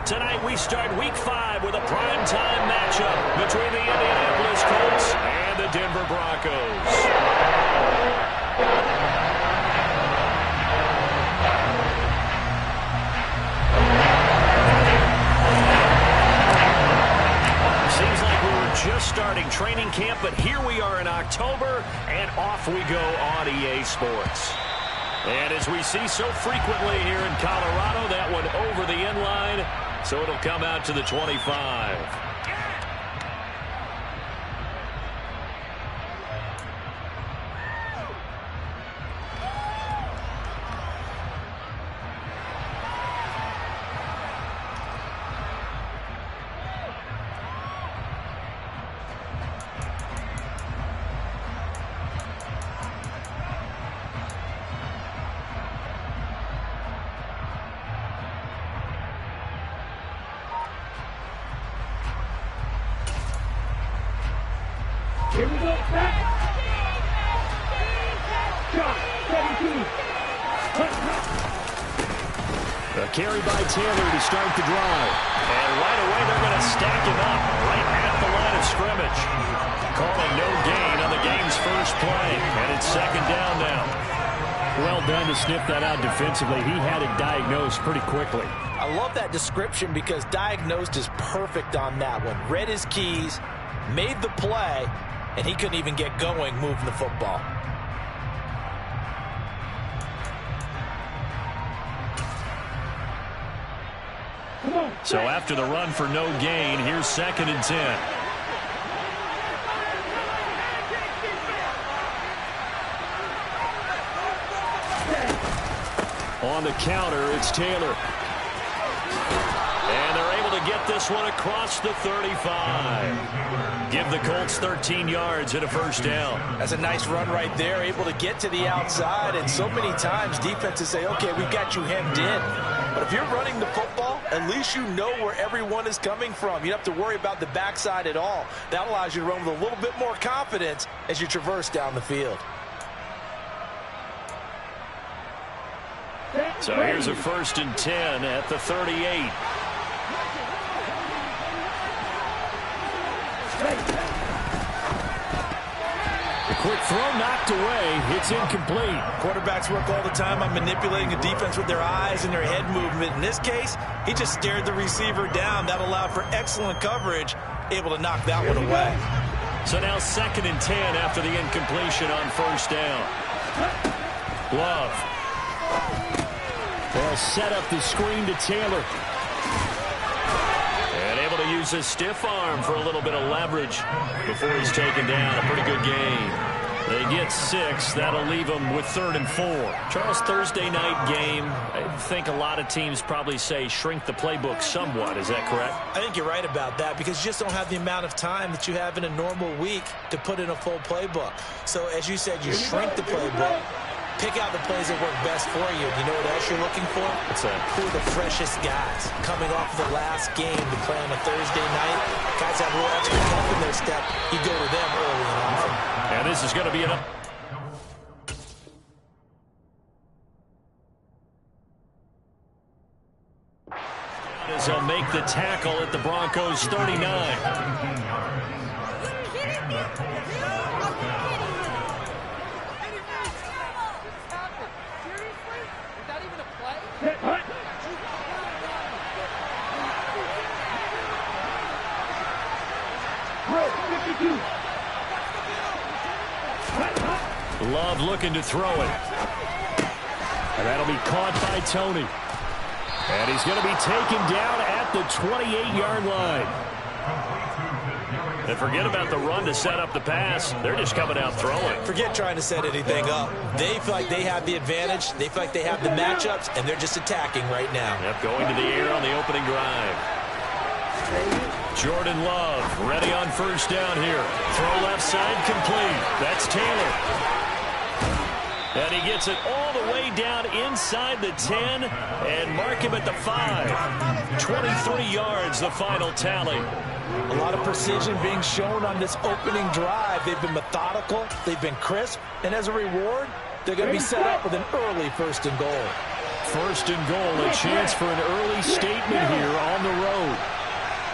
Tonight we start Week 5 with a primetime matchup between the Indianapolis Colts and the Denver Broncos. Seems like we were just starting training camp, but here we are in October, and off we go on EA Sports. And as we see so frequently here in Colorado, that one over the end line, so it'll come out to the 25. Here we go, back. Shot, 17. A carry by Taylor to start the drive. And right away they're going to stack him up right at the line of scrimmage. Calling no gain on the game's first play. And it's second down now. Well done to sniff that out defensively. He had it diagnosed pretty quickly. I love that description because diagnosed is perfect on that one. Read his keys, made the play, and he couldn't even get going moving the football. So after the run for no gain, here's 2nd and 10. On the counter, it's Taylor. And they're able to get this one across the 35. Give the Colts 13 yards and a first down. That's a nice run right there, able to get to the outside. And so many times defenses say, okay, we've got you hemmed in. But if you're running the football, at least you know where everyone is coming from. You don't have to worry about the backside at all. That allows you to run with a little bit more confidence as you traverse down the field. So here's a 1st and 10 at the 38. The quick throw knocked away. It's incomplete. Quarterbacks work all the time on manipulating a defense with their eyes and their head movement. In this case, he just stared the receiver down. That allowed for excellent coverage, able to knock that one away. So now 2nd and 10 after the incompletion on first down. Love. They'll set up the screen to Taylor. And able to use his stiff arm for a little bit of leverage before he's taken down. A pretty good gain. They get 6. That'll leave them with 3rd and 4. Charles, Thursday night game, I think a lot of teams probably say shrink the playbook somewhat. Is that correct? I think you're right about that because you just don't have the amount of time that you have in a normal week to put in a full playbook. So as you said, you shrink the playbook. Pick out the plays that work best for you. You know what else you're looking for? What's that? Who are the freshest guys coming off of the last game to play on a Thursday night? Guys have a little extra pump in their step. You go to them early and often. And this is going to be enough. As he'll make the tackle at the Broncos 39. Love looking to throw it. And that'll be caught by Tony. And he's going to be taken down at the 28-yard line. And forget about the run to set up the pass. They're just coming out throwing. Forget trying to set anything up. They feel like they have the advantage. They feel like they have the matchups, and they're just attacking right now. Yep, going to the air on the opening drive. Jordan Love ready on first down here. Throw left side complete. That's Taylor. And he gets it all the way down inside the 10 and mark him at the 5. 23 yards, the final tally. A lot of precision being shown on this opening drive. They've been methodical. They've been crisp. And as a reward, they're going to be set up with an early 1st and goal. first and goal, a chance for an early statement here on the road.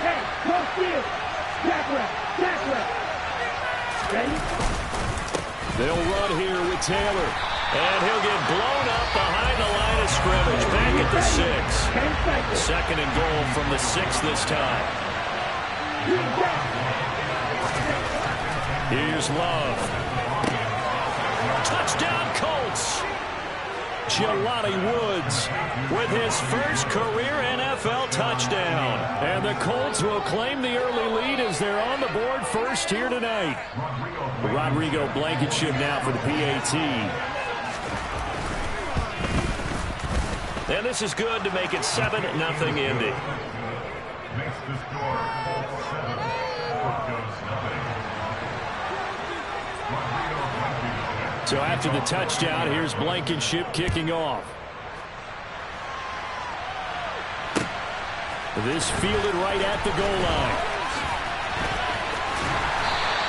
Hey, go steal. Jack left. Ready? They'll run here with Taylor. And he'll get blown up behind the line of scrimmage. Back at the 6. Second and goal from the 6 this time. Here's Love. Touchdown Colts. Jelani Woods with his first career NFL touchdown. And the Colts will claim the early lead as they're on the board first here tonight. Rodrigo Blankenship now for the PAT. And this is good to make it 7-0 Indy. So after the touchdown, here's Blankenship kicking off. This fielded right at the goal line.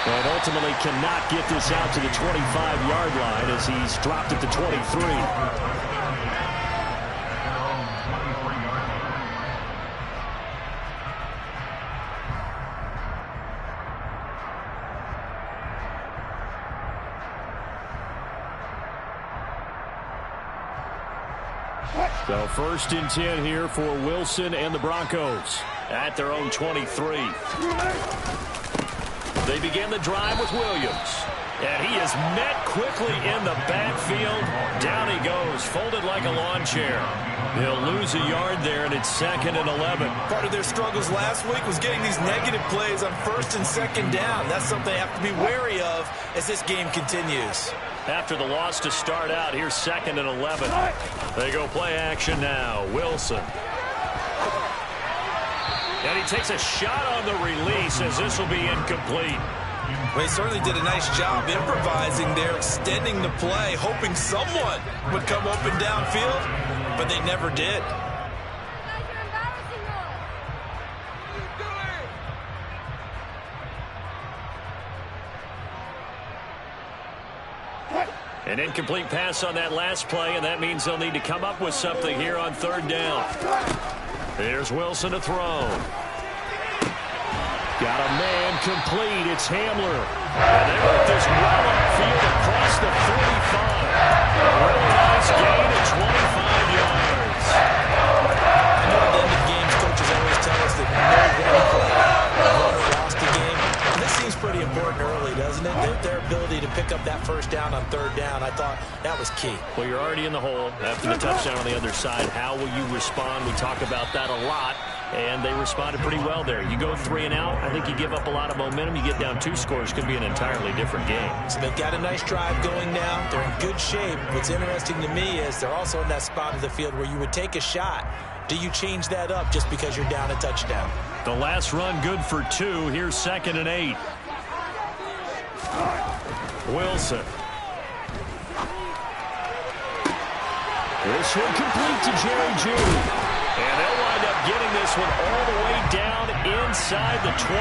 And ultimately cannot get this out to the 25-yard line as he's dropped at the 23. So first and 10 here for Wilson and the Broncos at their own 23. They begin the drive with Williams. And he is met quickly in the backfield. Down he goes, folded like a lawn chair. He'll lose a yard there, and it's 2nd and 11. Part of their struggles last week was getting these negative plays on 1st and 2nd down. That's something they have to be wary of as this game continues. After the loss to start out, here's 2nd and 11. They go play action now. Wilson. And he takes a shot on the release as this will be incomplete. Well, he certainly did a nice job improvising there, extending the play, hoping someone would come open downfield, but they never did. An incomplete pass on that last play, and that means they'll need to come up with something here on 3rd down. Here's Wilson to throw. Got a man complete. It's Hamler. And they work this well upfield across the 45. A really nice gain at 25 yards. I know at the end of games, coaches always tell us that no one play won or lost the game. This seems pretty important early, doesn't it? Their ability to pick up that 1st down on 3rd down, I thought that was key. Well, you're already in the hole after the touchdown on the other side. How will you respond? We talk about that a lot. And they responded pretty well there. You go 3 and out, I think you give up a lot of momentum. You get down 2 scores, could be an entirely different game. So they've got a nice drive going now. They're in good shape. What's interesting to me is they're also in that spot of the field where you would take a shot. Do you change that up just because you're down a touchdown? The last run good for 2. Here's 2nd and 8. Wilson. This one complete to Jerry Jeudy. And they'll wind up getting this one all the way down inside the 20.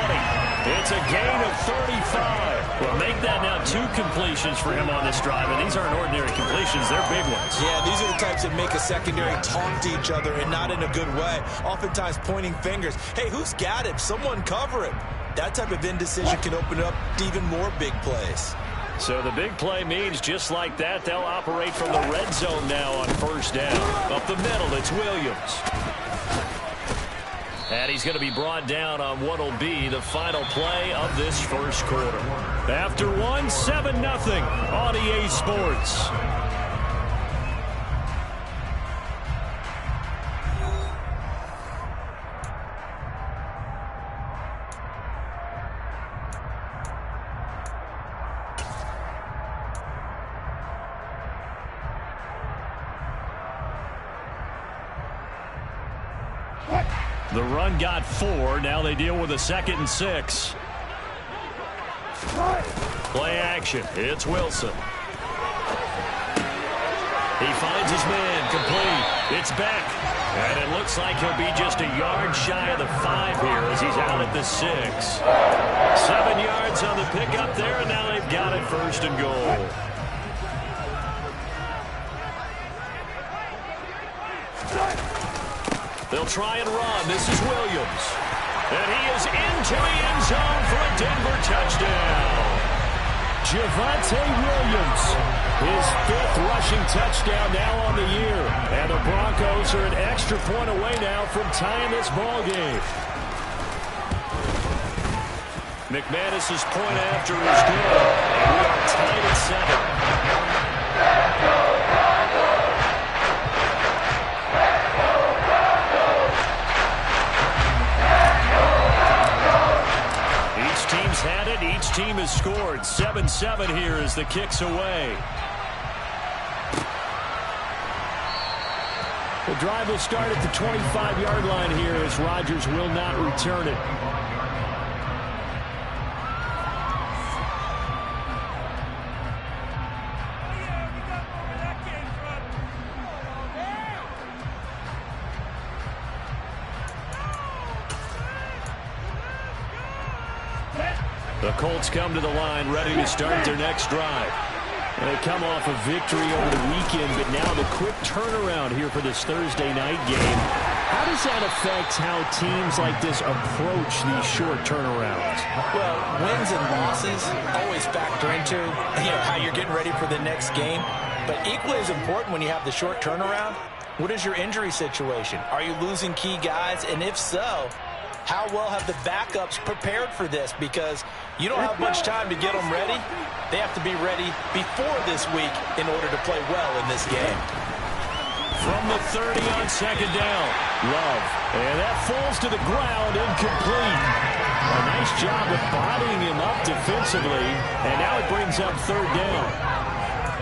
It's a gain of 35. Well, make that now 2 completions for him on this drive. And these aren't ordinary completions. They're big ones. Yeah, these are the types that make a secondary talk to each other and not in a good way. Oftentimes pointing fingers. Hey, who's got him? Someone cover him. That type of indecision can open up to even more big plays. So the big play means just like that, they'll operate from the red zone now on 1st down. Up the middle, it's Williams. And he's going to be brought down on what will be the final play of this 1st quarter. After 1, 7-0 on EA Sports. The run got 4. Now they deal with a 2nd and 6. Play action. It's Wilson. He finds his man complete. It's Beck. And it looks like he'll be just a yard shy of the 5 here as he's out at the 6. 7 yards on the pickup there, and now they've got it 1st and goal. They'll try and run. This is Williams. And he is into the end zone for a Denver touchdown. Javonte Williams, his 5th rushing touchdown now on the year. And the Broncos are an extra point away now from tying this ball game. McManus's point after is good. And we are tied at 7. Had it. Each team has scored. 7-7 here as the kick's away. The drive will start at the 25-yard line here as Rodgers will not return it. The Colts come to the line ready to start their next drive. And they come off a victory over the weekend, but now the quick turnaround here for this Thursday night game. How does that affect how teams like this approach these short turnarounds? Well, wins and losses always factor into how you're getting ready for the next game. But equally as important when you have the short turnaround, what is your injury situation? Are you losing key guys? And if so, how well have the backups prepared for this? Because you don't have much time to get them ready. They have to be ready before this week in order to play well in this game. From the 30 on second down, Love. And that falls to the ground, incomplete. A nice job of bodying him up defensively. And now it brings up third down.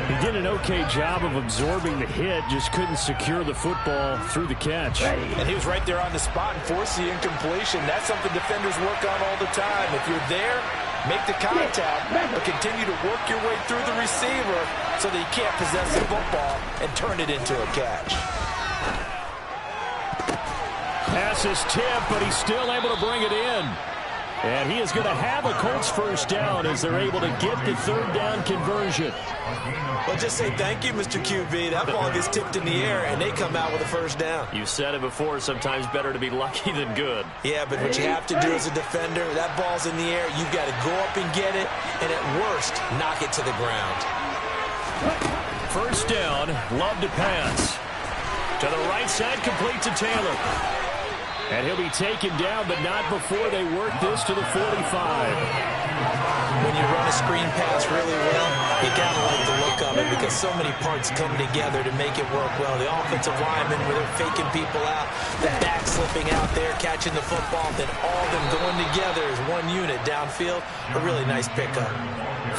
He did an okay job of absorbing the hit, just couldn't secure the football through the catch. And he was right there on the spot and forced the incompletion. That's something defenders work on all the time. If you're there, make the contact, but continue to work your way through the receiver so that you can't possess the football and turn it into a catch. Pass is tipped, but he's still able to bring it in. And he is going to have a Colts first down as they're able to get the third down conversion. Well, just say thank you, Mr. QB. That ball gets tipped in the air, and they come out with a first down. You said it before, sometimes better to be lucky than good. Yeah, but what you have to do as a defender, that ball's in the air, you've got to go up and get it, and at worst, knock it to the ground. First down, Love to pass. To the right side, complete to Taylor. And he'll be taken down, but not before they work this to the 45. When you run a screen pass really well, you got to like the look of it because so many parts come together to make it work well. The offensive linemen, where they're faking people out, the back slipping out there, catching the football, then all of them going together as one unit downfield. A really nice pickup.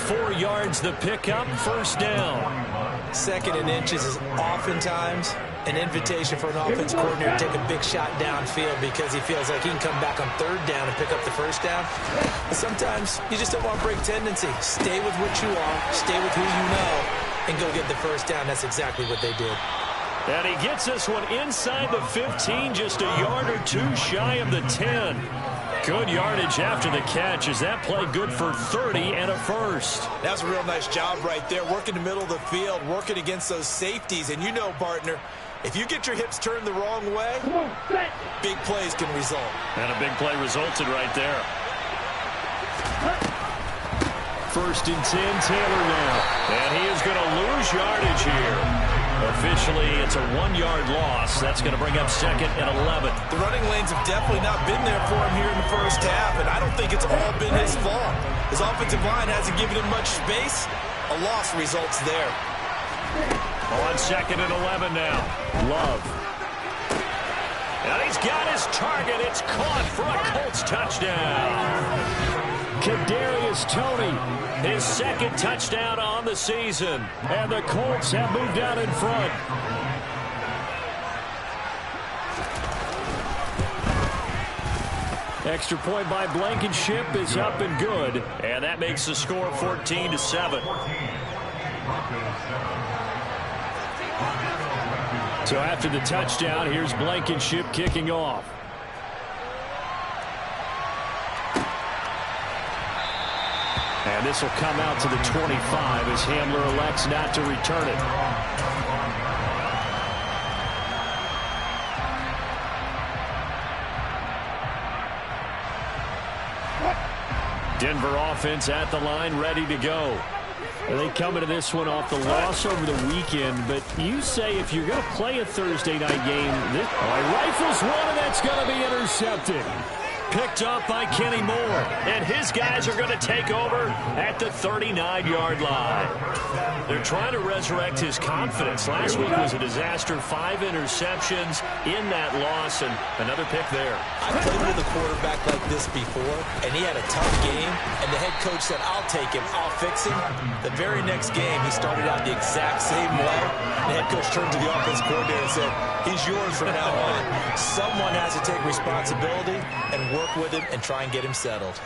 4 yards the pickup, first down. Second and inches is oftentimes an invitation for an offense coordinator to take a big shot downfield because he feels like he can come back on third down and pick up the first down. But sometimes you just don't want to break tendency. Stay with what you are, stay with who you know, and go get the first down. That's exactly what they did. And he gets this one inside the 15, just a yard or two shy of the 10. Good yardage after the catch as that play good for 30 and a first. That's a real nice job right there, working the middle of the field, working against those safeties. And you know, partner, if you get your hips turned the wrong way, big plays can result. And a big play resulted right there. First and 10, Taylor now. And he is going to lose yardage here. Officially, it's a 1-yard loss. That's going to bring up second and 11. The running lanes have definitely not been there for him here in the first half, and I don't think it's all been his fault. His offensive line hasn't given him much space. A loss results there. On second and 11 now. Love. And he's got his target. It's caught for a Colts touchdown. Kadarius Toney, his second touchdown on the season. And the Colts have moved out in front. Extra point by Blankenship is up and good. And that makes the score 14-7. So after the touchdown, here's Blankenship kicking off. And this will come out to the 25 as Hamler elects not to return it. Denver offense at the line, ready to go. They come into this one off the loss over the weekend, but you say if you're going to play a Thursday night game, this rifles one, and that's going to be intercepted. Picked up by Kenny Moore. And his guys are going to take over at the 39-yard line. They're trying to resurrect his confidence. Last week was a disaster. 5 interceptions in that loss, and another pick there. I played with a quarterback like this before, and he had a tough game, and the head coach said, I'll take him, I'll fix him. The very next game, he started out the exact same way. The head coach turned to the offense coordinator and said, he's yours from now on. Someone has to take responsibility and work with him and try and get him settled.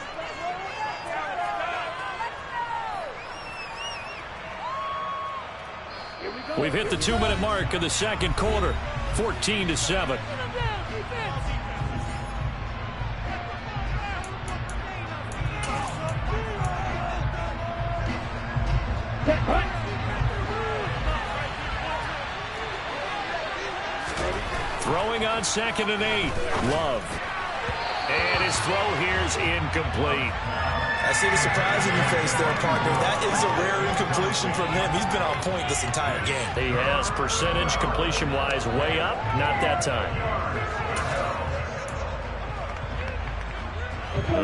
We've hit the 2-minute mark of the second quarter, 14-7. Throwing on 2nd and 8. Love. And his throw here's incomplete. I see the surprise in your face there, partner. That is a rare incompletion from him. He's been on point this entire game. He has percentage completion-wise way up. Not that time.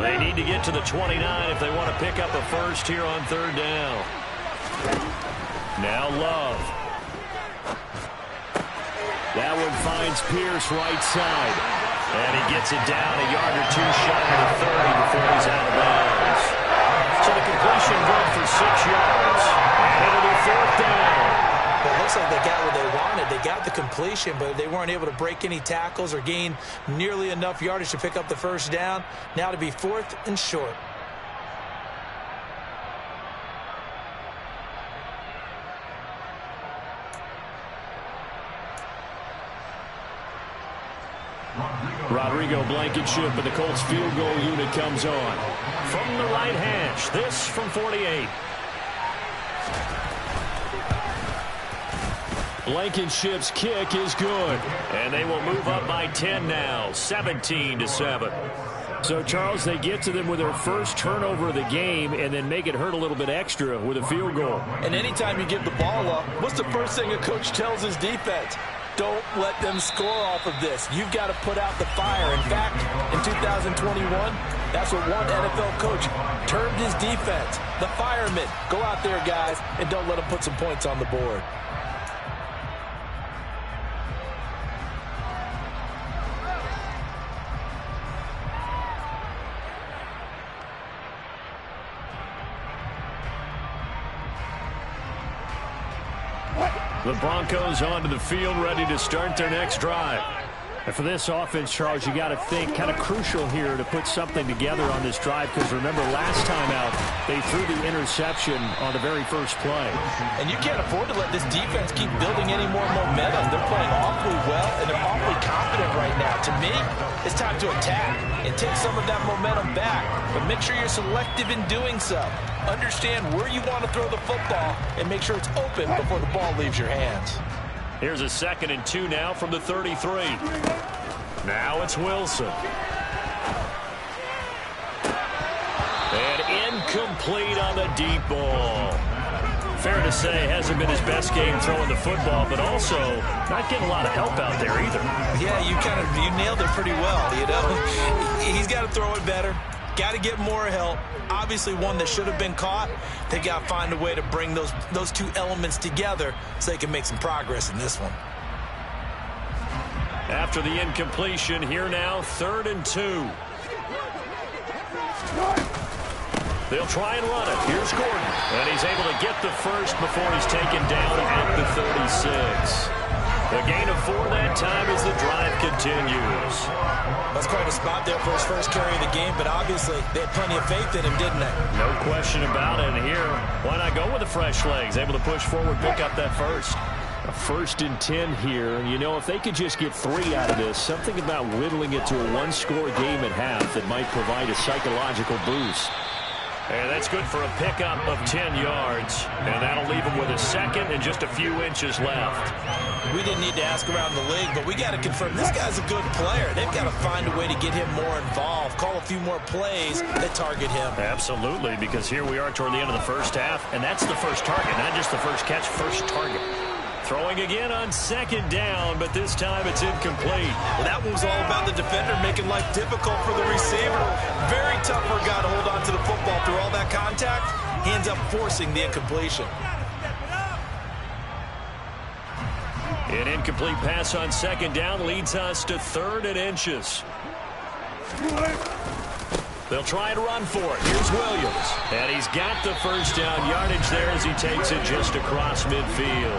They need to get to the 29 if they want to pick up a first here on 3rd down. Now Love. That one finds Pierce right side. And he gets it down a yard or two shy of the 30 before he's out of bounds. So the completion good for 6 yards. And it'll be 4th down. Well, it looks like they got what they wanted. They got the completion, but they weren't able to break any tackles or gain nearly enough yardage to pick up the first down. Now to be 4th and short. Rodrigo Blankenship, and the Colts field goal unit comes on. From the right hash, this from 48. Blankenship's kick is good. And they will move up by 10 now, 17-7. So, Charles, they get to them with their first turnover of the game and then make it hurt a little bit extra with a field goal. And anytime you give the ball up, what's the first thing a coach tells his defense? Don't let them score off of this. You've got to put out the fire. In fact, in 2021, that's what one NFL coach termed his defense. The firemen. Go out there, guys, and don't let them put some points on the board. The Broncos onto the field, ready to start their next drive. And for this offense, Charles, you got to think kind of crucial here to put something together on this drive, because remember last time out they threw the interception on the very first play. And you can't afford to let this defense keep building any more momentum. They're playing awfully well, and they're awfully confident right now. To me, it's time to attack and take some of that momentum back, but make sure you're selective in doing so. Understand where you want to throw the football and make sure it's open before the ball leaves your hands. Here's a 2nd and 2 now from the 33. Now it's Wilson. And incomplete on the deep ball. Fair to say, hasn't been his best game throwing the football, but also not getting a lot of help out there either. Yeah, you nailed it pretty well, you know. He's got to throw it better. Got to get more help. Obviously one that should have been caught. They got to find a way to bring those two elements together so they can make some progress in this one. After the incompletion, here now, 3rd and 2. They'll try and run it. Here's Gordon. And he's able to get the first before he's taken down at the 36. The gain of 4 that time as the drive continues. That's quite a spot there for his first carry of the game, but obviously they had plenty of faith in him, didn't they? No question about it. And here, why not go with the fresh legs? Able to push forward, pick up that first. A 1st and 10 here. You know, if they could just get 3 out of this, something about whittling it to a 1-score game at half that might provide a psychological boost. And that's good for a pickup of 10 yards. And that'll leave him with a 2nd and just a few inches left. We didn't need to ask around the league, but we got to confirm this guy's a good player. They've got to find a way to get him more involved, call a few more plays that target him. Absolutely, because here we are toward the end of the first half, and that's the first target, not just the first catch, first target. Throwing again on second down, but this time it's incomplete. Well, that one was all about the defender making life difficult for the receiver. Very tough for a guy to hold on to the football through all that contact. He ends up forcing the incompletion. An incomplete pass on second down leads us to 3rd and inches. They'll try and run for it. Here's Williams. And he's got the first down yardage there as he takes it just across midfield.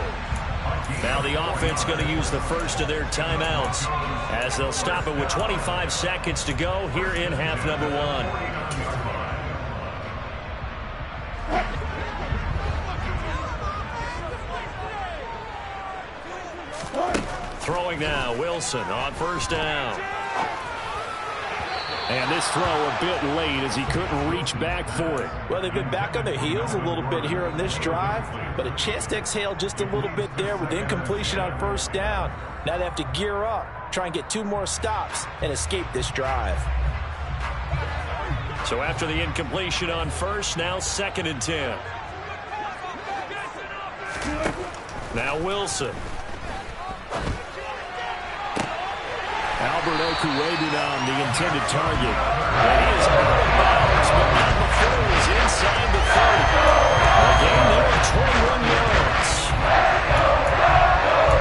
Now the offense going to use the first of their timeouts as they'll stop it with 25 seconds to go here in half number 1. Throwing now, Wilson on first down. And this throw a bit late as he couldn't reach back for it. Well, they've been back on their heels a little bit here on this drive, but a chance to exhale just a little bit there with incompletion on first down. Now they have to gear up, try and get 2 more stops, and escape this drive. So after the incompletion on first, now 2nd and 10. Now Wilson. Albert Oku waiting on the intended target. And he is out of bounds, but not before he's inside the 30. A game there of 21 yards.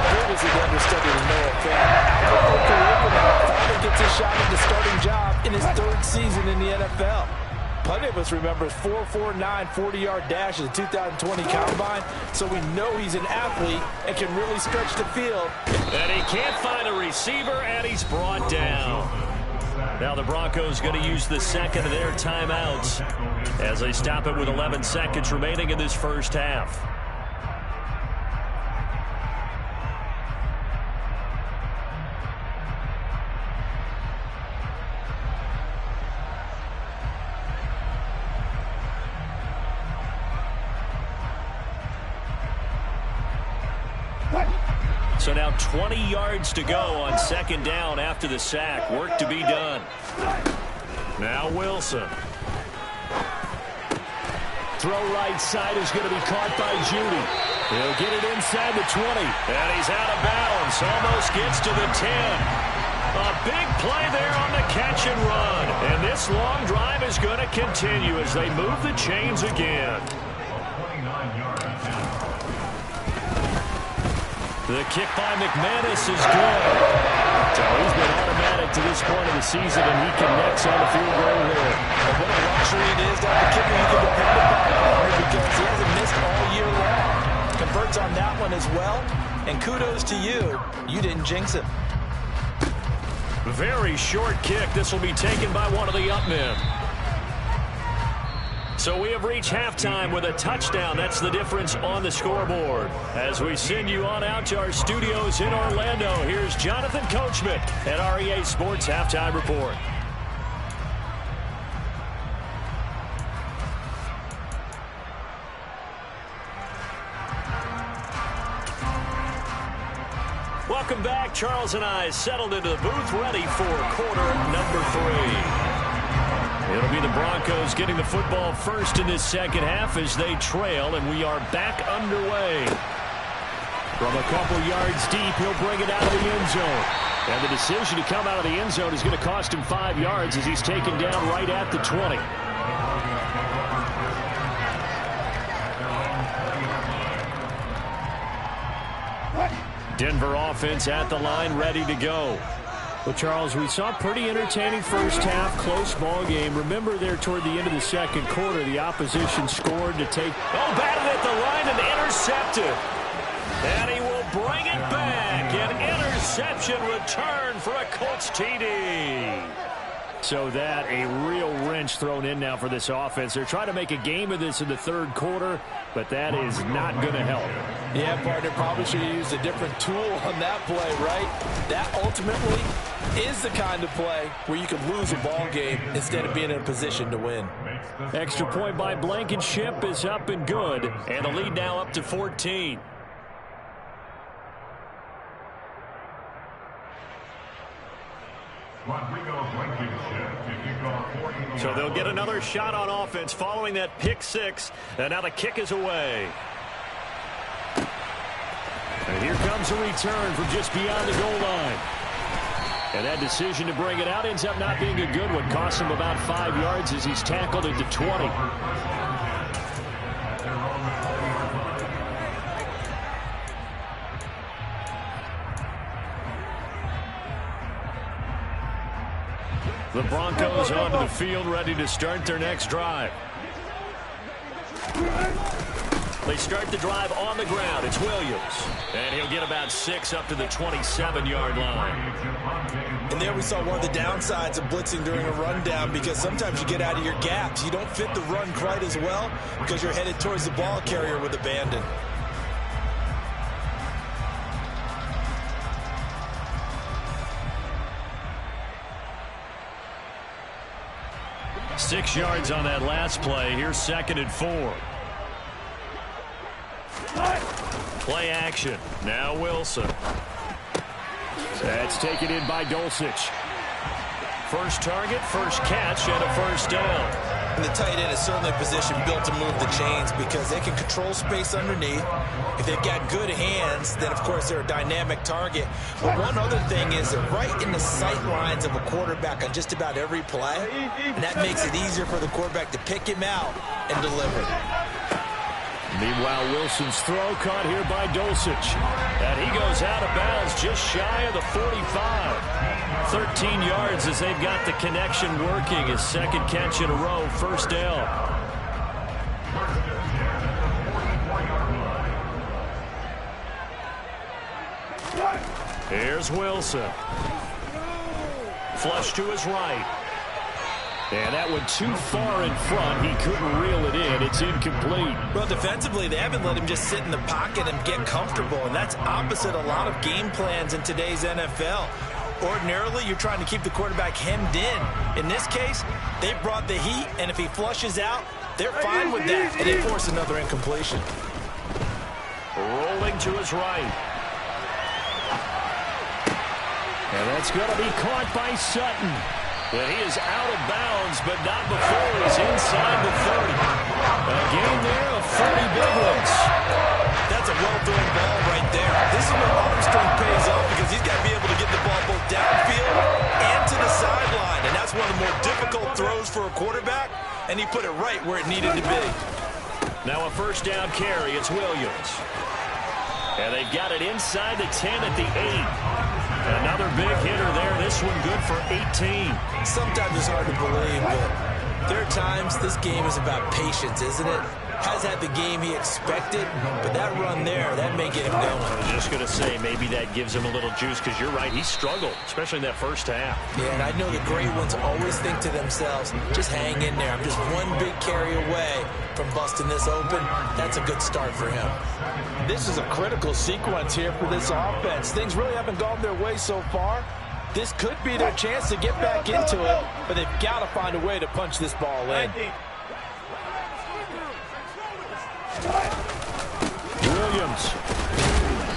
Previously the understudy to Noah Fan. Albert Oku finally gets a shot at the starting job in his 3rd season in the NFL. Plenty of us remember his 4.49 40-yard dash at the 2020 Combine, so we know he's an athlete and can really stretch the field. And he can't find a receiver, and he's brought down. Now the Broncos going to use the second of their timeouts as they stop it with 11 seconds remaining in this first half. So now 20 yards to go on second down after the sack. Work to be done. Now Wilson. Throw right side is going to be caught by Judy. He'll get it inside the 20. And he's out of bounds. Almost gets to the 10. A big play there on the catch and run. And this long drive is going to continue as they move the chains again. The kick by McManus is good. So he's been automatic to this point of the season, and he connects on the field goal there. And what a luxury it is to have a kicker you can depend upon because he hasn't missed all year long. Converts on that one as well. And kudos to you. You didn't jinx him. Very short kick. This will be taken by one of the up men. So we have reached halftime with a touchdown. That's the difference on the scoreboard. As we send you on out to our studios in Orlando, here's Jonathan Coachman at REA Sports Halftime Report. Welcome back. Charles and I settled into the booth ready for quarter number 3. It'll be the Broncos getting the football first in this second half as they trail, and we are back underway. From a couple yards deep, he'll bring it out of the end zone. And the decision to come out of the end zone is going to cost him 5 yards as he's taken down right at the 20. Denver offense at the line, ready to go. Well, Charles, we saw a pretty entertaining first half, close ball game. Remember there toward the end of the second quarter, the opposition scored to take... Oh, batted at the line and intercepted. And he will bring it back. An interception return for a Colts TD. So that a real wrench thrown in now for this offense. They're trying to make a game of this in the third quarter, but that is not going to help. Yeah, partner, probably should have used a different tool on that play, right? That ultimately is the kind of play where you can lose a ball game instead of being in a position to win. Extra point by Blankenship is up and good. And the lead now up to 14. So they'll get another shot on offense following that pick six. And now the kick is away. And here comes a return from just beyond the goal line. And that decision to bring it out ends up not being a good one. Costs him about 5 yards as he's tackled at the 20. The Broncos onto the field, ready to start their next drive. They start the drive on the ground. It's Williams. And he'll get about 6 up to the 27-yard line. And there we saw one of the downsides of blitzing during a rundown, because sometimes you get out of your gaps. You don't fit the run quite as well because you're headed towards the ball carrier with abandon. Six yards on that last play. Here's 2nd and 4. Play action. Now Wilson. That's taken in by Dulcich. First target, first catch, and a first down. And the tight end is certainly a position built to move the chains because they can control space underneath. If they've got good hands, then of course they're a dynamic target. But one other thing is they're right in the sight lines of a quarterback on just about every play. And that makes it easier for the quarterback to pick him out and deliver. Meanwhile, Wilson's throw caught here by Dulcich. And he goes out of bounds just shy of the 45. 13 yards as they've got the connection working. His second catch in a row, first down. Here's Wilson. Flush to his right. And that went too far in front. He couldn't reel it in. It's incomplete. Well, defensively, they haven't let him just sit in the pocket and get comfortable, and that's opposite a lot of game plans in today's NFL. Ordinarily, you're trying to keep the quarterback hemmed in. In this case, they brought the heat, and if he flushes out, they're fine with that, and they force another incompletion. Rolling to his right. And that's going to be caught by Sutton. And he is out of bounds, but not before he's inside the 30. A gain there of 30 big ones. That's a well-thrown ball right there. This is where arm strength pays off because he's got to be able to get the ball both downfield and to the sideline. And that's one of the more difficult throws for a quarterback, and he put it right where it needed to be. Now a first down carry. It's Williams. And they've got it inside the 10 at the 8. Another big hitter there. This one good for 18. Sometimes it's hard to believe, but there are times this game is about patience, isn't it? Has had the game he expected, but that run there, that may get him going. I was just going to say, maybe that gives him a little juice, because you're right, he struggled, especially in that first half. Yeah, and I know the great ones always think to themselves, just hang in there. I'm just one big carry away from busting this open. That's a good start for him. This is a critical sequence here for this offense. Things really haven't gone their way so far. This could be their chance to get back into it, but they've got to find a way to punch this ball in. Williams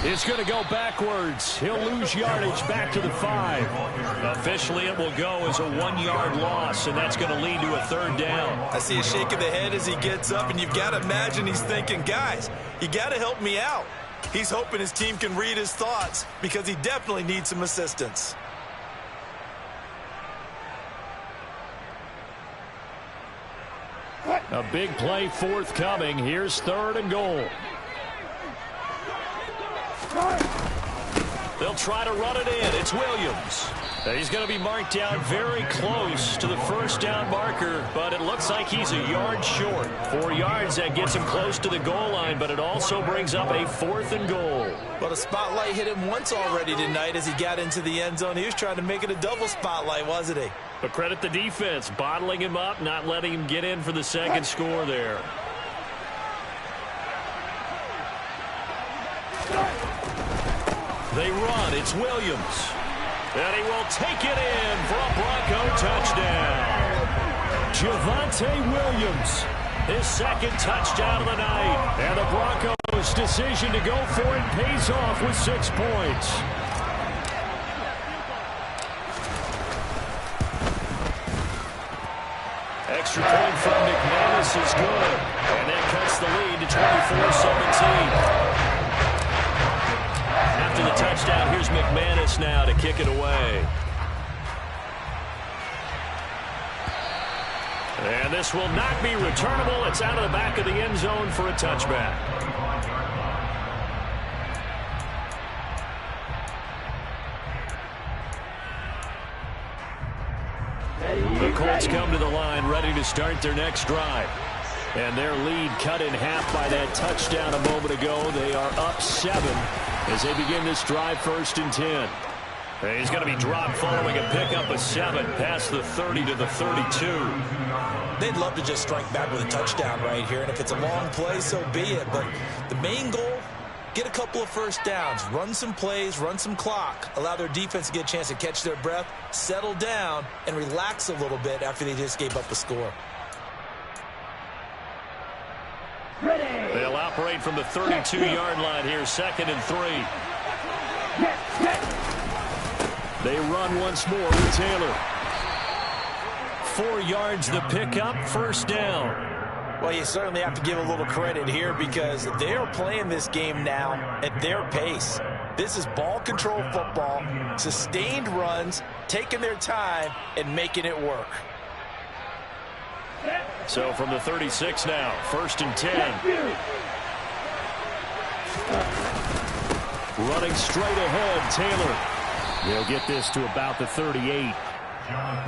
is going to go backwards. He'll lose yardage back to the 5. Officially, it will go as a 1-yard loss, and that's going to lead to a third down. I see a shake of the head as he gets up, and you've got to imagine he's thinking, guys, you got to help me out. He's hoping his team can read his thoughts because he definitely needs some assistance. A big play forthcoming. Here's 3rd and goal. They'll try to run it in. It's Williams. He's going to be marked down very close to the first down marker, but it looks like he's a yard short. 4 yards, that gets him close to the goal line, but it also brings up a 4th and goal. Well, the spotlight hit him once already tonight as he got into the end zone. He was trying to make it a double spotlight, wasn't he? But credit the defense, bottling him up, not letting him get in for the second score there. They run. It's Williams. And he will take it in for a Bronco touchdown. Javonte Williams, his second touchdown of the night. And the Broncos' decision to go for it pays off with 6 points. Extra point from McManus is good. And that cuts the lead to 24-17. After the touchdown, here's McManus now to kick it away. And this will not be returnable. It's out of the back of the end zone for a touchback. The Colts come to the line ready to start their next drive. And their lead cut in half by that touchdown a moment ago. They are up 7 as they begin this drive, 1st and 10. He's going to be dropped following a pickup of 7 past the 30 to the 32. They'd love to just strike back with a touchdown right here, and if it's a long play, so be it. But the main goal, get a couple of first downs, run some plays, run some clock, allow their defense to get a chance to catch their breath, settle down, and relax a little bit after they just gave up a score. They'll operate from the 32-yard line here, 2nd and 3. They run once more with Taylor. 4 yards the pickup, 1st down. Well, you certainly have to give a little credit here because they are playing this game now at their pace. This is ball control football, sustained runs, taking their time, and making it work. So from the 36 now, 1st and 10. Running straight ahead, Taylor. They'll get this to about the 38.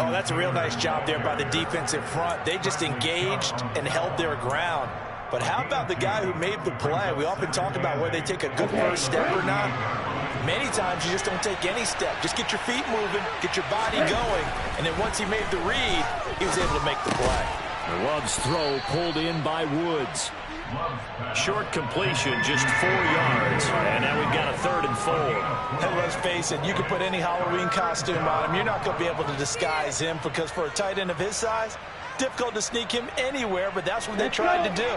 Oh, that's a real nice job there by the defensive front. They just engaged and held their ground. But how about the guy who made the play? We often talk about whether they take a good first step or not. Many times you just don't take any step. Just get your feet moving, get your body going, and then once he made the read, he was able to make the play. Love's throw pulled in by Woods. Short completion, just 4 yards. And now we've got a 3rd and 4. And let's face it, you can put any Halloween costume on him. You're not going to be able to disguise him because for a tight end of his size, difficult to sneak him anywhere, but that's what they tried to do.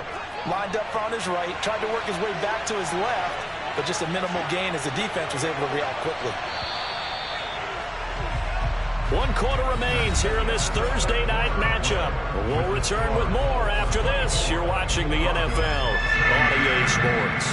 Lined up on his right, tried to work his way back to his left, but just a minimal gain as the defense was able to react quickly. 1 quarter remains here in this Thursday night matchup. We'll return with more after this. You're watching the NFL on EA Sports.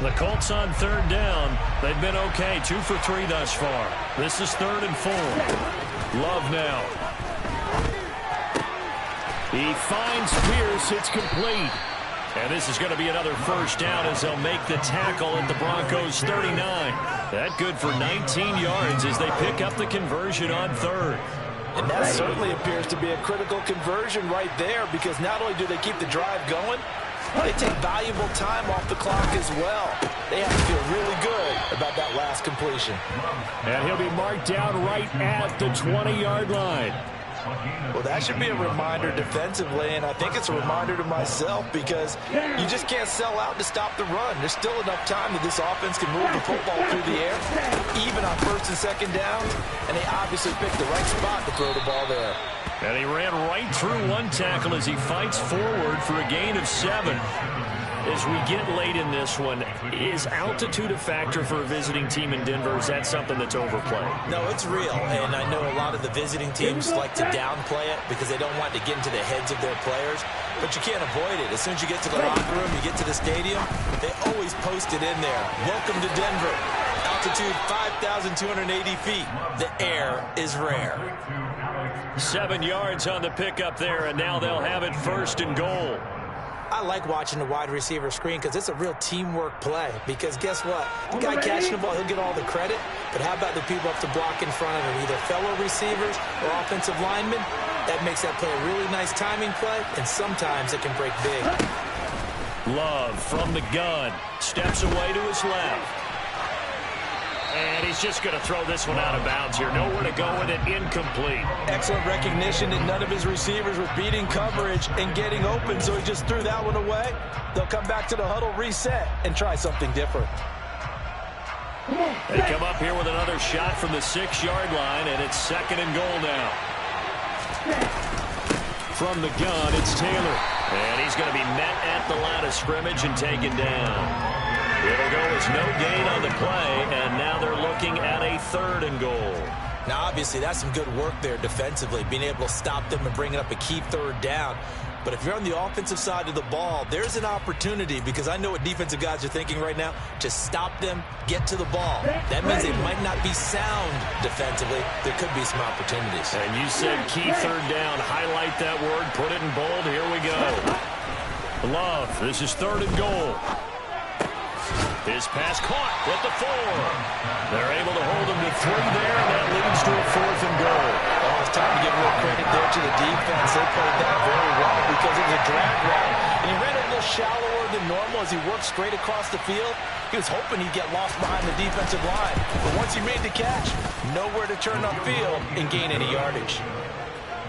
The Colts on 3rd down. They've been okay, 2 for 3 thus far. This is 3rd and 4. Love now. He finds Pierce. It's complete. And this is going to be another 1st down as they'll make the tackle at the Broncos' 39. That good for 19 yards as they pick up the conversion on 3rd. And that certainly appears to be a critical conversion right there because not only do they keep the drive going, they take valuable time off the clock as well. They have to feel really good about that last completion. And he'll be marked down right at the 20-yard line. Well, that should be a reminder defensively, and I think it's a reminder to myself because you just can't sell out to stop the run. There's still enough time that this offense can move the football through the air, even on 1st and 2nd downs, and they obviously picked the right spot to throw the ball there. And he ran right through 1 tackle as he fights forward for a gain of 7. As we get late in this one, is altitude a factor for a visiting team in Denver? Is that something that's overplayed? No, it's real, and I know a lot of the visiting teams like to downplay it because they don't want to get into the heads of their players, but you can't avoid it. As soon as you get to the locker room, you get to the stadium, they always post it in there. Welcome to Denver. Altitude 5,280 feet. The air is rare. 7 yards on the pickup there, and now they'll have it 1st and goal. I like watching the wide receiver screen because it's a real teamwork play. Because guess what? The guy catching the ball, he'll get all the credit. But how about the people up to block in front of him? Either fellow receivers or offensive linemen. That makes that play a really nice timing play. And sometimes it can break big. Love from the gun. Steps away to his left. And he's just going to throw this one out of bounds here. Nowhere to go with it. Incomplete. Excellent recognition that none of his receivers were beating coverage and getting open, so he just threw that one away. They'll come back to the huddle, reset, and try something different. They come up here with another shot from the 6-yard line, and it's 2nd and goal now. From the gun, it's Taylor. And he's going to be met at the line of scrimmage and taken down. It'll go as no gain on the play, and now they're looking at a 3rd and goal. Now, obviously, that's some good work there defensively, being able to stop them and bringing up a key 3rd down. But if you're on the offensive side of the ball, there's an opportunity, because I know what defensive guys are thinking right now, to stop them, get to the ball. That means they might not be sound defensively. There could be some opportunities. And you said key 3rd down. Highlight that word. Put it in bold. Here we go. Love. This is 3rd and goal. His pass caught with the 4. They're able to hold him to 3 there, and that leads to a 4th and goal. Oh, it's time to give real credit there to the defense. They played that very well because it was a drag route, and he ran a little shallower than normal as he worked straight across the field. He was hoping he'd get lost behind the defensive line, but once he made the catch, nowhere to turn upfield and gain any yardage.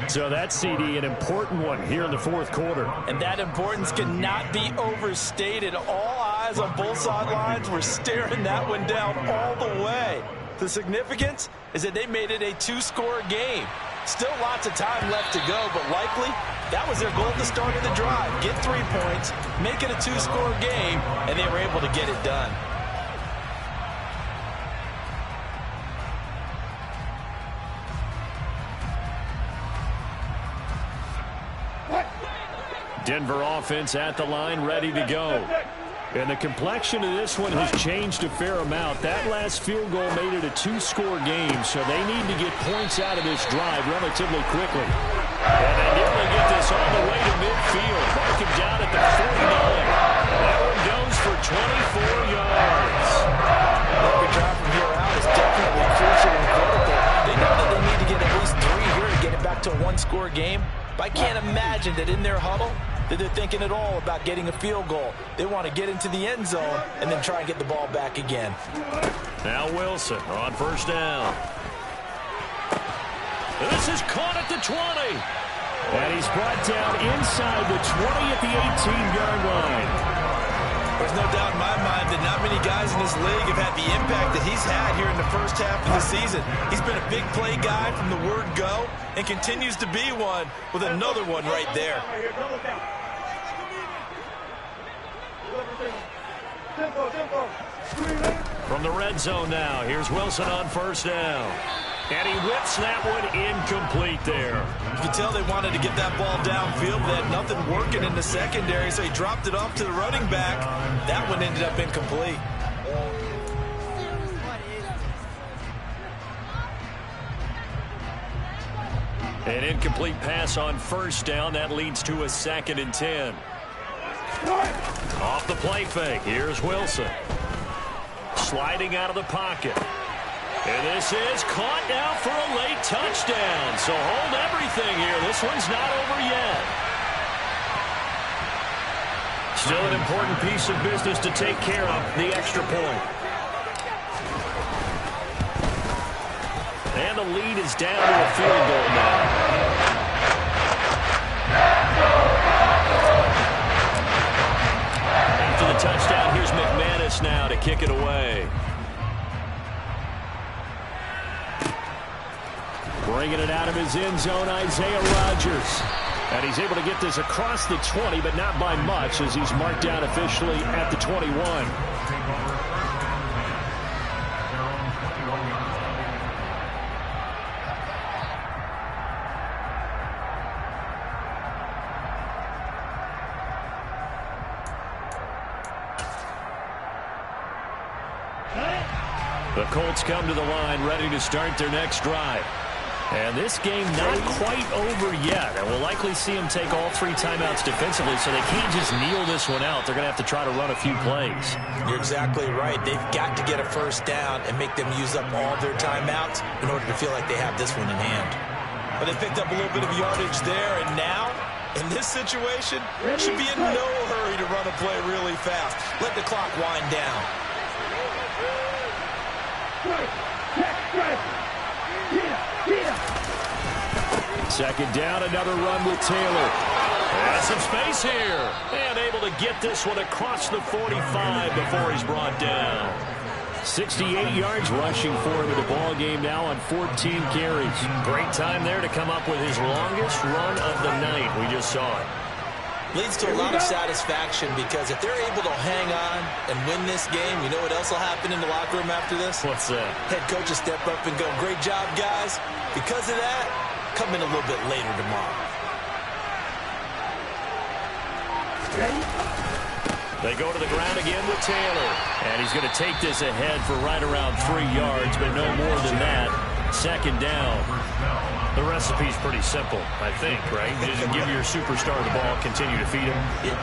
So that's, CD, an important one here in the 4th quarter. And that importance cannot be overstated. All eyes on both sidelines were staring that one down all the way. The significance is that they made it a 2-score game. Still lots of time left to go, but likely that was their goal at the start of the drive. Get 3 points, make it a 2-score game, and they were able to get it done. Denver offense at the line, ready to go. And the complexion of this one has changed a fair amount. That last field goal made it a 2-score game, so they need to get points out of this drive relatively quickly. And they nearly get this all the way to midfield. Mark him down at the 49. That one goes for 24 yards. Every drive from here out is definitely crucial and critical. They know that they need to get at least 3 here to get it back to a 1-score game. But I can't imagine that in their huddle that they're thinking at all about getting a field goal. They want to get into the end zone and then try and get the ball back again. Now Wilson on 1st down. This is caught at the 20. And he's brought down inside the 20 at the 18-yard line. There's no doubt in my mind that not many guys in this league have had the impact that he's had here in the first half of the season. He's been a big play guy from the word go and continues to be one with another one right there. From the red zone now, here's Wilson on 1st down. And he whips that one incomplete there. You can tell they wanted to get that ball downfield. They had nothing working in the secondary, so he dropped it off to the running back. That one ended up incomplete. An incomplete pass on 1st down. That leads to a 2nd and 10. Off the play fake. Here's Wilson. Sliding out of the pocket. And this is caught now for a late touchdown. So hold everything here. This one's not over yet. Still an important piece of business to take care of, the extra point. And the lead is down to a field goal now. After the touchdown, here's McManus now to kick it away. Bringing it out of his end zone, Isaiah Rodgers. And he's able to get this across the 20, but not by much, as he's marked down officially at the 21. The Colts come to the line, ready to start their next drive. And this game not quite over yet. And we'll likely see them take all 3 timeouts defensively, so they can't just kneel this one out. They're going to have to try to run a few plays. You're exactly right. They've got to get a 1st down and make them use up all their timeouts in order to feel like they have this one in hand. But they picked up a little bit of yardage there, and now, in this situation, should be in no hurry to run a play really fast. Let the clock wind down. Second down, another run with Taylor. And some space here. And able to get this one across the 45 before he's brought down. 68 yards rushing for him in the ball game now on 14 carries. Great time there to come up with his longest run of the night. We just saw it. Leads to a lot of satisfaction because if they're able to hang on and win this game, you know what else will happen in the locker room after this? What's that? Head coach will step up and go, great job, guys. Because of that, come in a little bit later tomorrow. They go to the ground again with Taylor. And he's going to take this ahead for right around 3 yards, but no more than that. Second down. The recipe's pretty simple, I think, right? Just give your superstar the ball, continue to feed him.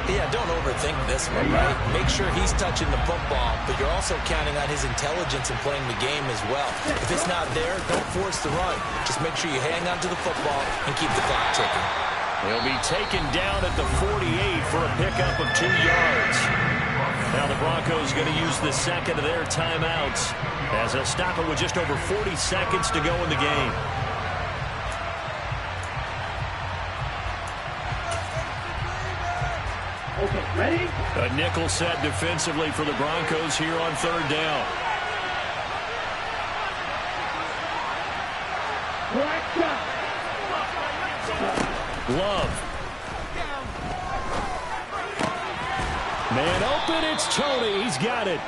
Yeah, don't overthink this one, right? Make sure he's touching the football, but you're also counting on his intelligence in playing the game as well. If it's not there, don't force the run. Just make sure you hang on to the football and keep the clock ticking. He'll be taken down at the 48 for a pickup of 2 yards. Now the Broncos going to use the second of their timeouts as they'll stop it with just over 40 seconds to go in the game. Okay, ready? A nickel set defensively for the Broncos here on third down. Black shot. Love. Man open, it's Tony. He's got it.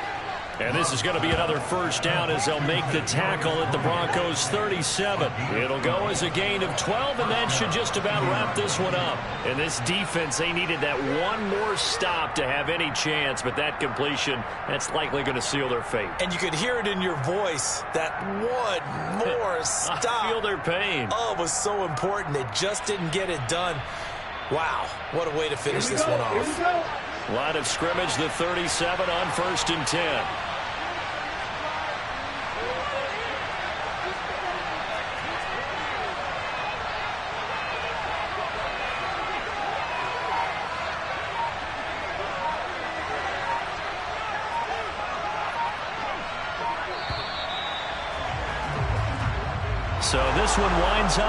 And this is going to be another first down as they'll make the tackle at the Broncos' 37. It'll go as a gain of 12, and that should just about wrap this one up. And this defense, they needed that one more stop to have any chance, but that completion, that's likely going to seal their fate. And you could hear it in your voice, that one more stop. I feel their pain. Oh, it was so important. They just didn't get it done. Wow, what a way to finish this one off. Line of scrimmage, the 37 on 1st and 10. So this one winds up